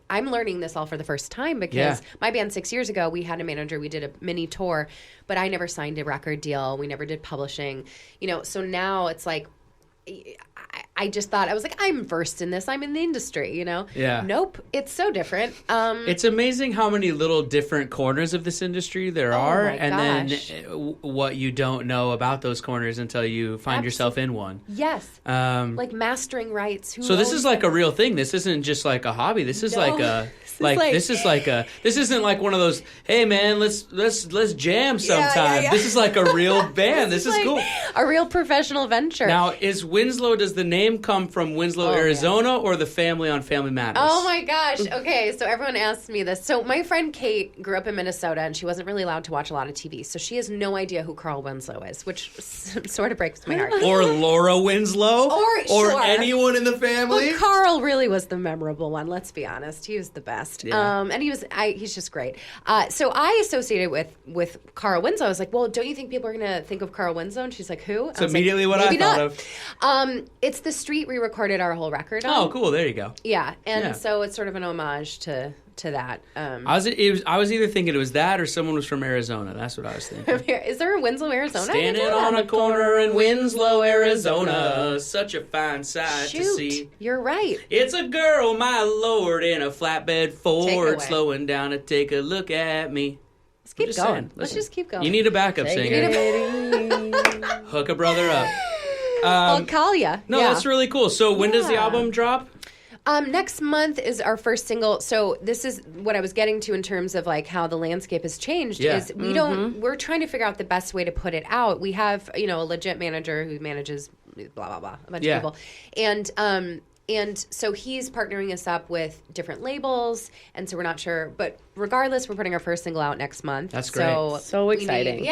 I'm learning this all for the first time because my band 6 years ago, we had a manager, we did a mini tour, but I never signed a record deal. We never did publishing, so now it's like, I just thought, I was like, I'm versed in this. I'm in the industry, Yeah. Nope. It's so different. It's amazing how many little different corners of this industry there are. My and gosh. then what you don't know about those corners until you find yourself in one. Yes. Like mastering rights. So this is like a real thing. This isn't just like a hobby. This is like a... this isn't like one of those, hey man, let's jam sometime. Yeah. This is like a real band. This is like cool. A real professional venture. Now, is Winslow, does the name come from Winslow, Arizona, or the family on Family Matters? Oh my gosh. Okay, so everyone asks me this. So my friend Kate grew up in Minnesota, and she wasn't really allowed to watch a lot of TV, so she has no idea who Carl Winslow is, which sort of breaks my heart. Or Laura Winslow? Or sure. Anyone in the family? Well, Carl really was the memorable one, let's be honest. He was the best. Yeah. And he's just great. So I associated with Carl Winslow. I was like, well, don't you think people are going to think of Carl Winslow? And she's like, who? That's immediately what I thought of. It's the street we recorded our whole record on. Oh, cool. There you go. Yeah. And so it's sort of an homage to that. I was either thinking it was that or someone was from Arizona. That's what I was thinking. Is there a Winslow, Arizona? Standing on a corner in Winslow, Arizona. Such a fine sight to see. You're right. It's a girl, my lord, in a flatbed Ford, slowing down to take a look at me. Let's keep going. Let's just keep going. You need a backup singer. Hook a brother up. I'll call ya. No, Yeah. that's really cool. So when does the Yeah. album drop? Next month is our first single. So this is what I was getting to in terms of like how the landscape has changed. Yeah. Is we're trying to figure out the best way to put it out. We have a legit manager who manages blah blah blah a bunch of people, and so he's partnering us up with different labels, and so we're not sure. But regardless, we're putting our first single out next month. That's great. So exciting.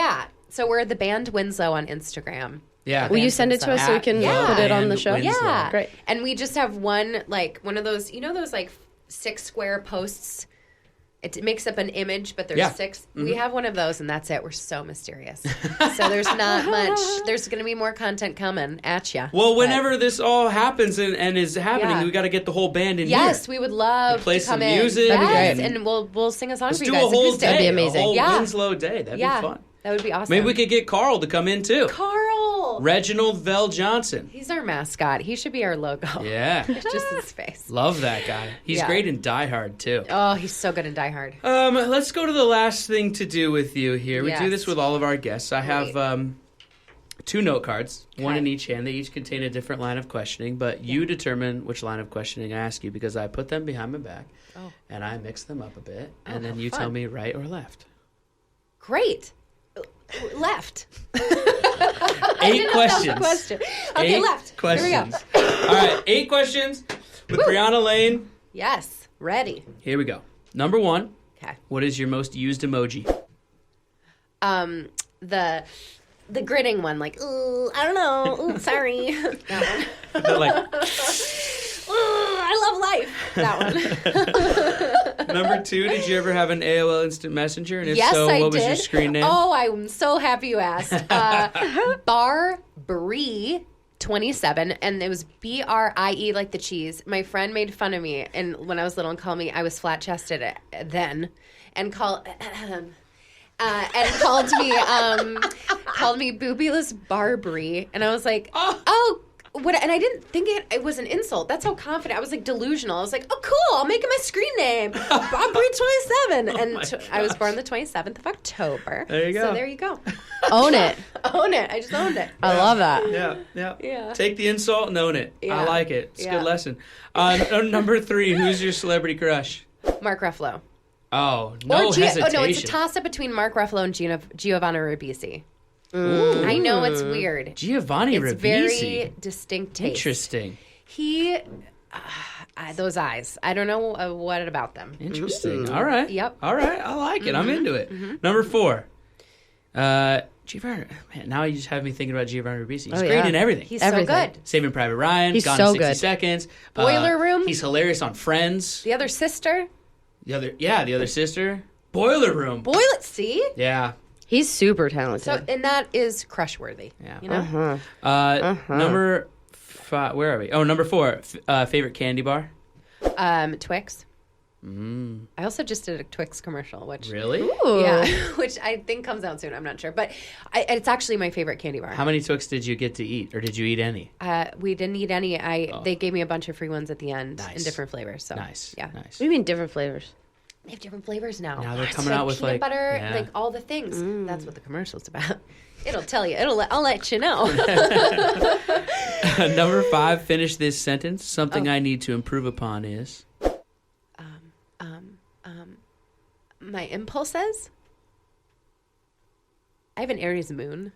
So we're the band Winslow on Instagram. Yeah. Will you send it to us so we can put it on the show? Winslow. Yeah. Great. And we just have one of those, those like 6 square posts. It makes up an image, but there's 6. Mm-hmm. We have one of those, and that's it. We're so mysterious. So there's not much. There's going to be more content coming at you. Well, whenever this all happens and is happening, Yeah. we got to get the whole band in here. Yes, we would love play to come some in. music. Yes, and and we'll sing a song let's for do you a guys. whole acoustic. day. That'd be amazing. A whole Yeah. Winslow day. That'd be fun. That would be awesome. Maybe we could get Carl to come in too. Carl. Reginald Vell Johnson. He's our mascot. He should be our logo. Yeah. It's just his face. Love that guy. He's Yeah. great in Die Hard too. Oh, he's so good in Die Hard. Let's go to the last thing to do with you here. We do Yes. this with all of our guests. I have Great. 2 note cards, one Okay. in each hand. They each contain a different line of questioning, but you determine which line of questioning I ask you because I put them behind my back and I mix them up a bit, and then how you fun. tell me right or left. Great. Left. 8 questions. Question. Okay, 8 left. questions. Here we go. All right, 8 questions with Briana Lane. Yes, ready. Here we go. Number 1. Okay. What is your most used emoji? The grinning one, like, ooh, I don't know. Ooh, sorry. That one. Like, Ooh, I love life. That one. number 2, did you ever have an AOL Instant Messenger? And if Yes, so, I what was did. your screen name? Oh, I'm so happy you asked. Brie 27, and it was BRIE like the cheese. My friend made fun of me, and when I was little, and called me, I was flat chested then, and called me boobyless Barbary, and I was like, oh. What? And I didn't think it was an insult. That's how confident I was. Like delusional. I was like, oh, cool. I'll make it my screen name, Barbary 27. And I was born the 27th of October. There you go. So there you go. Own it. Own it. I just owned it. I love that. Yeah. Take the insult and own it. I Yeah. like it. It's a Yeah. good lesson. Number 3, who's your celebrity crush? Mark Ruffalo. Oh, no hesitation. Oh no, it's a toss-up between Mark Ruffalo and Giovanna Ribisi. I know it's weird. Giovanni It's Ribisi. very distinct taste. Interesting. He, those eyes. I don't know what about them. Interesting. All right. Yep. All right. I like it. I'm into it. Number 4. Giovanni. Man, now you just have me thinking about Giovanni Ribisi. He's great yeah. in everything. He's Everything. so good. Saving Private Ryan. He's Gone so in 60 good. Seconds. Boiler Room. He's hilarious on Friends. The other sister. The other sister. Boiler Room. Boil it. See. Yeah. He's super talented. So and that is crush worthy. Yeah. You know. Number 5. Where are we? Oh, number 4. Favorite candy bar? Twix. I also just did a Twix commercial, which Really? yeah, which I think comes out soon. I'm not sure, but it's actually my favorite candy bar. How many Twix did you get to eat, or did you eat any? We didn't eat any. They gave me a bunch of free ones at the end in Nice. different flavors. So Nice. yeah. Nice. What do you mean different flavors? They have different flavors now. Now they're It's coming out with, peanut like- butter, yeah. like all the things. That's what the commercial's about. It'll tell you. I'll let you know. Number 5. Finish this sentence. Something I need to improve upon is. My impulses. I have an Aries moon.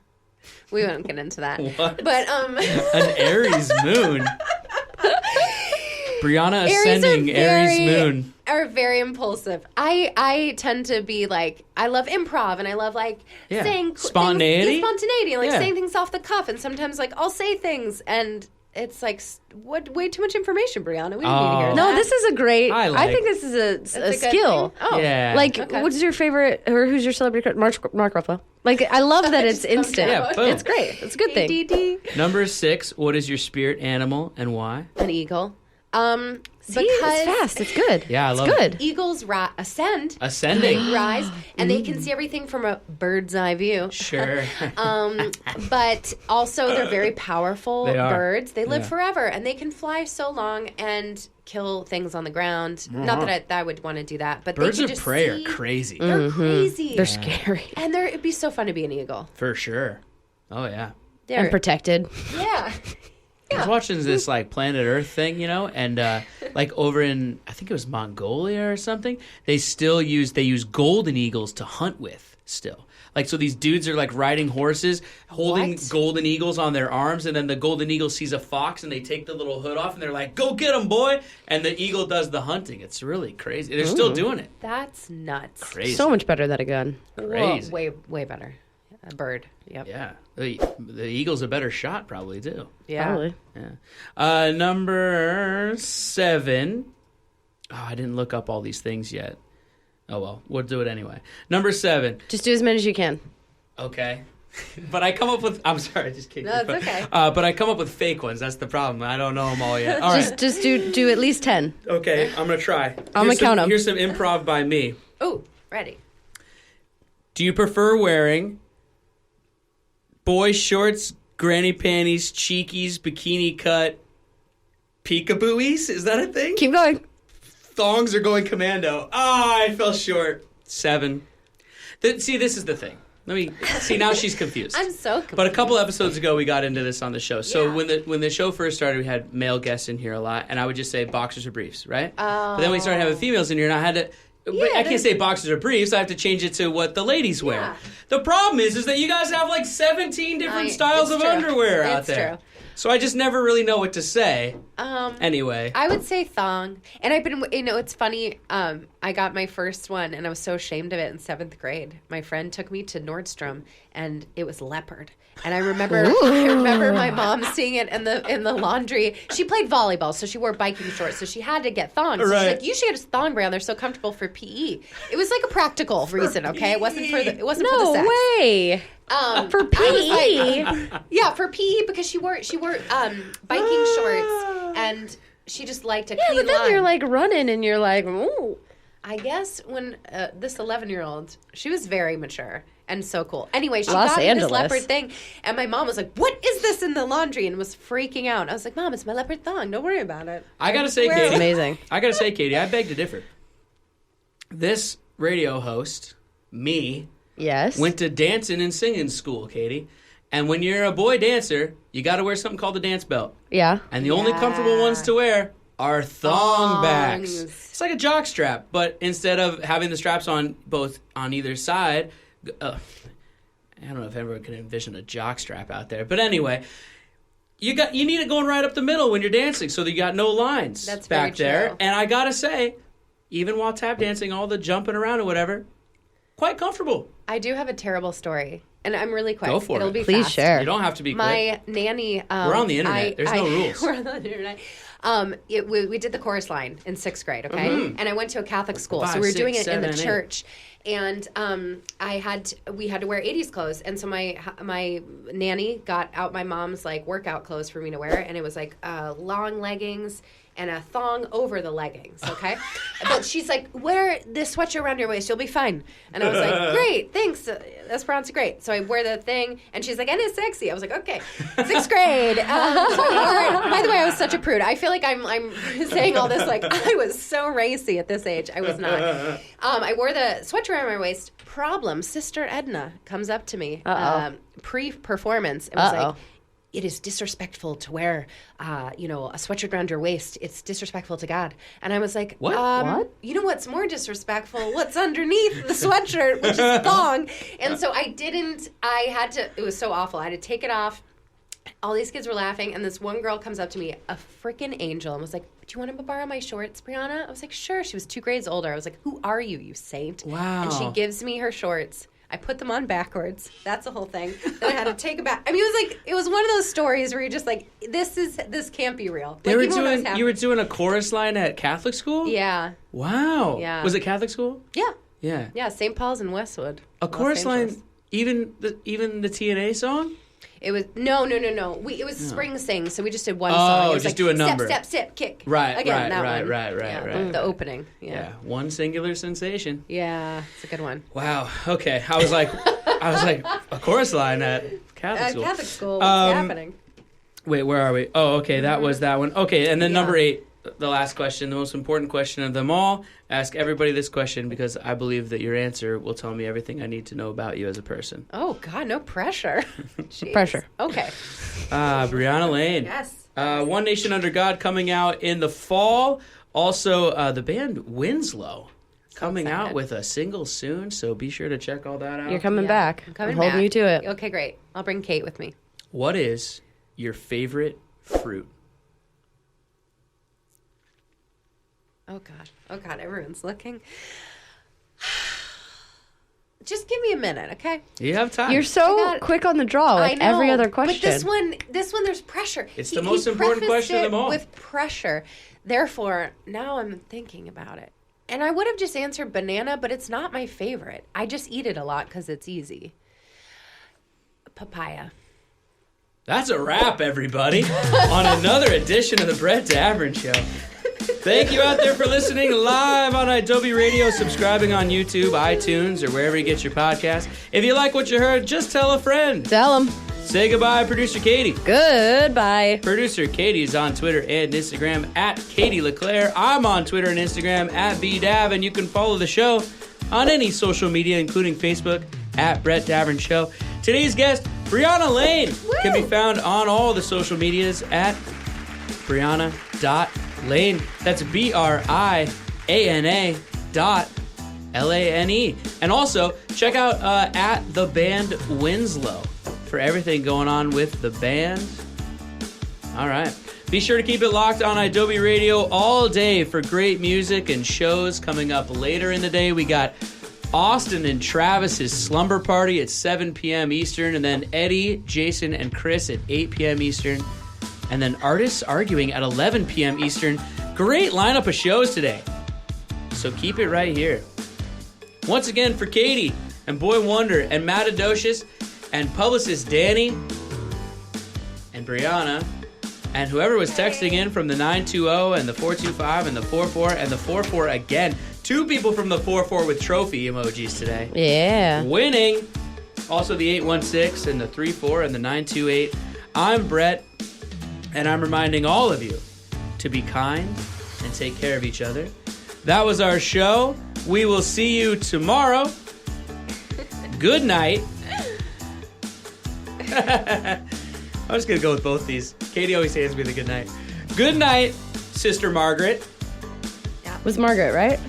We won't get into that. What? But An Aries moon. Brianna ascending Aries moon. Are very impulsive. I tend to be like, I love improv and I love like Yeah. saying Spontaneity? spontaneity, like Yeah. saying things off the cuff, and sometimes like I'll say things and it's like way too much information, Brianna. We don't need to hear Oh. No, that. this is a great. I I, like- think this is a It's a good skill. thing. Oh, Yeah. Like, Okay. what's your favorite, or who's your celebrity crush? Mark Ruffalo. Like, I love that it's instant. Yeah, boom. It's great. It's a good thing. ADD. Number 6. What is your spirit animal and why? An eagle. See, it's fast. It's good. Yeah, I it's love good. Eagles ascend. Ascending. Rise, and they can see everything from a bird's eye view. Sure. But also they're very powerful They are. birds. They live Yeah. forever, and they can fly so long and kill things on the ground. Not that I would want to do that, but Birds they of can just prey see, are crazy. They're crazy. They're scary. And it'd be so fun to be an eagle. For sure. Oh, yeah. And protected. Yeah. I was watching this like Planet Earth thing, and like over in I think it was Mongolia or something, they use golden eagles to hunt with still. Like, so these dudes are like riding horses, holding golden eagles on their arms, and then the golden eagle sees a fox and they take the little hood off and they're like, "Go get him, boy!" And the eagle does the hunting. It's really crazy. They're still doing it. That's nuts. Crazy. So much better than a gun. Crazy. Whoa, way better. A bird. Yep. Yeah. The eagle's a better shot probably too. Yeah. Probably. Yeah. Number 7. Oh, I didn't look up all these things yet. Oh, well, we'll do it anyway. Number 7. Just do as many as you can. Okay. But I come up with... I'm sorry, I just kicked No, it's okay. But I come up with fake ones. That's the problem. I don't know them all yet. All right. Just do at least 10. Okay, I'm going to try. I'm going to count them. Here's some improv by me. Oh, ready. Do you prefer wearing boy shorts, granny panties, cheekies, bikini cut, peekabooies? Is that a thing? Keep going. Thongs are going commando. I fell short. 7. See, this is the thing. Now she's confused. I'm so confused. But a couple episodes ago, we got into this on the show. So when the show first started, we had male guests in here a lot, and I would just say boxers or briefs, right? But then we started having females in here, and I had to... I can't say boxers or briefs. I have to change it to what the ladies wear. Yeah. The problem is that you guys have like 17 different styles of underwear out there. True. So I just never really know what to say. Anyway. I would say thong. And I've been, it's funny, I got my first one and I was so ashamed of it in 7th grade. My friend took me to Nordstrom and it was leopard. And I remember my mom seeing it in the laundry. She played volleyball, so she wore biking shorts, so she had to get thongs. So she's like, "You should get a thong brand. They're so comfortable for PE." It was like a practical reason, okay? It wasn't for the sex. No way. For PE? Yeah, for PE because she wore biking shorts and she just liked a clean Yeah, but then line. you're like running and you're like, ooh. I guess when this 11-year-old, she was very mature and so cool. Anyway, she Los got me Angeles. this leopard thing, and my mom was like, "What is this in the laundry?" and was freaking out. I was like, "Mom, it's my leopard thong. Don't worry about it." I gotta say, Wear it. Katie. Amazing. I gotta say, Katie, I beg to differ. This radio host, me, Yes. went to dancing and singing school, Katie. And when you're a boy dancer, you got to wear something called a dance belt. Yeah. And the only comfortable ones to wear are thong backs. Thongs. It's like a jock strap, but instead of having the straps on both on either side, I don't know if everyone can envision a jock strap out there, but anyway, you need it going right up the middle when you're dancing, so that you got no lines That's back very there. true. And I gotta say, even while tap dancing, all the jumping around or whatever, quite comfortable. I do have a terrible story, and I'm really quick. Go for It'll it. be Please fast. share. You don't have to be quick. My nanny. We're on the internet. There's no rules. We're on the internet. We did the chorus line in 6th grade, okay? Mm-hmm. And I went to a Catholic school, 5, so we were 6, doing it in 7, the 8. church. And we had to wear 80s clothes, and so my nanny got out my mom's like workout clothes for me to wear, and it was like long leggings and a thong over the leggings, okay? But she's like, wear this sweatshirt around your waist, you'll be fine. And I was like, great, thanks, Esperanza, great. So I wear the thing, and she's like, and it's sexy. I was like, okay. 6th grade. So I wore it. By the way, I was such a prude. I feel like I'm saying all this like I was so racy at this age. I was not. I wore the sweatshirt around my waist. Problem, Sister Edna comes up to me pre-performance and was like, it is disrespectful to wear, a sweatshirt around your waist. It's disrespectful to God. And I was like, What? You know what's more disrespectful? What's underneath the sweatshirt, which is thong. And so it was so awful. I had to take it off. All these kids were laughing, and this one girl comes up to me, a freaking angel, and was like, "Do you want to borrow my shorts, Brianna?" I was like, "Sure." She was 2 grades older. I was like, "Who are you, you saint?" Wow. And she gives me her shorts. I put them on backwards. That's the whole thing. Then I had to take it back. I mean, it was one of those stories where you're just like, this can't be real. You Like, were doing a chorus line at Catholic school? Yeah. Wow. Yeah. Was it Catholic school? Yeah. Yeah. Yeah, St. Paul's in Westwood. A chorus Los Angeles. line, even the TNA song? It was no. It was spring sing, so we just did one song. It was just like, do a number. Step, kick. Right, Again, that one. right. The opening. Yeah. One singular sensation. Yeah, it's a good one. Wow. Okay. I was like, a chorus line at Catholic school. Catholic school, what's happening? Wait, where are we? Oh, okay. That was that one. Okay, and then number 8. the last question, the most important question of them all. Ask everybody this question because I believe that your answer will tell me everything I need to know about you as a person. Oh, God, no pressure. Jeez. Pressure. Okay. Brianna Lane. Yes. One Nation Under God coming out in the fall. Also, the band Winslow coming out with a single soon, so be sure to check all that out. You're coming back. I'm coming holding back. you to it. Okay, great. I'll bring Kate with me. What is your favorite fruit? Oh, God, everyone's looking. Just give me a minute, okay? You have time. You're so quick on the draw with I know, every other question. But this one, there's pressure. It's the most important question of them all. With pressure. Therefore, now I'm thinking about it. And I would have just answered banana, but it's not my favorite. I just eat it a lot because it's easy. Papaya. That's a wrap, everybody, on another edition of the Brett Davern Show. Thank you out there for listening live on Adobe Radio, subscribing on YouTube, iTunes, or wherever you get your podcast. If you like what you heard, just tell a friend. Tell them. Say goodbye, Producer Katie. Goodbye. Producer Katie is on Twitter and Instagram at Katie LeClaire. I'm on Twitter and Instagram at BDav, and you can follow the show on any social media, including Facebook at Brett Davern Show. Today's guest, Briana Lane, can be found on all the social medias at Brianna.Lane. That's BRIANA.LANE. And also, check out at the band Winslow for everything going on with the band. All right. Be sure to keep it locked on Adobe Radio all day for great music and shows coming up later in the day. We got Austin and Travis's Slumber Party at 7 p.m. Eastern, and then Eddie, Jason, and Chris at 8 p.m. Eastern, and then Artists Arguing at 11 p.m. Eastern. Great lineup of shows today, so keep it right here. Once again, for Katie and Boy Wonder and Matt Adocious and publicist Danny and Brianna and whoever was texting in from the 920 and the 425 and the 44 and the 44 again. 2 people from the 44 with trophy emojis today. Yeah. Winning. Also the 816 and the 34 and the 928. I'm Brett, and I'm reminding all of you to be kind and take care of each other. That was our show. We will see you tomorrow. Good night. I'm just going to go with both these. Katie always hands me the good night. Good night, Sister Margaret. It was Margaret, right?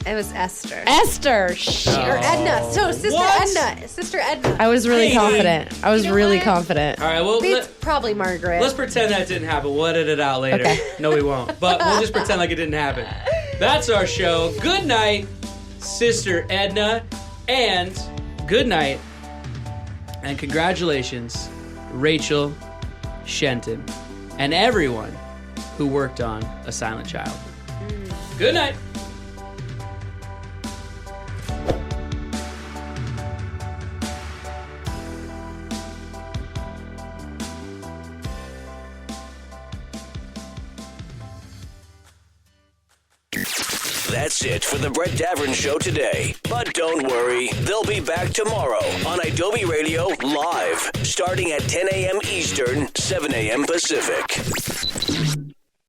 It was Esther. Esther. Or Edna. So, Sister Edna. Sister Edna. I was really Katie. confident. I was really confident. All right, well, It's probably Margaret. let's pretend that didn't happen. We'll edit it out later. Okay. No, we won't. But we'll just pretend like it didn't happen. That's our show. Good night, Sister Edna. And good night and congratulations, Rachel, Shenton, and everyone who worked on A Silent Child. Good night. That's it for the Brett Davern Show today. But don't worry, they'll be back tomorrow on Adobe Radio Live, starting at 10 a.m. Eastern, 7 a.m. Pacific.